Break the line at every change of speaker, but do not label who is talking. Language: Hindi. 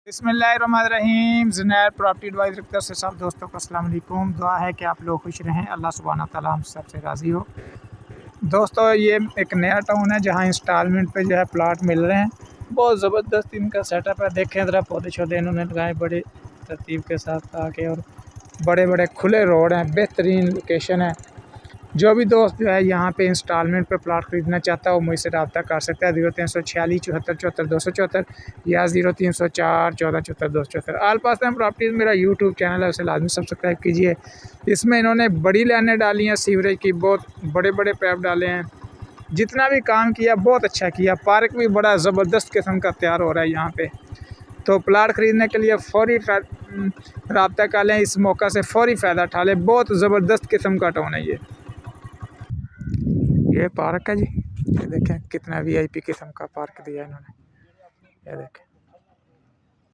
बिस्मिल्लाहिर्रहमानिर्रहीम। ज़ुनैर प्रॉपर्टी एडवाइज़र की तरफ से सब दोस्तों को अस्सलाम वालेकुम। दुआ है कि आप लोग खुश रहें, अल्लाह सुब्हाना तआला हम सबसे राज़ी हो। दोस्तों, ये एक नया टाउन है जहाँ इंस्टॉलमेंट पे जो है प्लाट मिल रहे हैं। बहुत ज़बरदस्त इनका सेटअप है। देखें ज़रा, पौधे शौधे इन्होंने लगाए बड़े तरतीब के साथ आके, और बड़े बड़े खुले रोड हैं, बेहतरीन लोकेशन है। जो भी दोस्त जो है यहाँ पे इंस्टॉलमेंट पे प्लाट ख़रीदना चाहता है वो मुझसे रब्ता कर सकता है। 0346 74 74 274 या 0304 14 74 274। आल पास टाइम प्रॉपर्टीज़ मेरा यूट्यूब चैनल है, उसे लाजमी सब्सक्राइब कीजिए। इसमें इन्होंने बड़ी लाइनें डाली हैं सीवरेज की, बहुत बड़े बड़े पाइप डाले हैं। जितना भी काम किया बहुत अच्छा किया। पार्क भी बड़ा ज़बरदस्त किस्म का तैयार हो रहा है यहाँ पे। तो प्लाट ख़रीदने के लिए फ़ौरी रब्ता कर लें, इस मौका से फ़ौरी फ़ायदा उठा लें। बहुत ज़बरदस्त किस्म का टाउन है ये पार्क है जी। ये देखें कितना वीआईपी किस्म का पार्क दिया इन्होंने, ये देखें।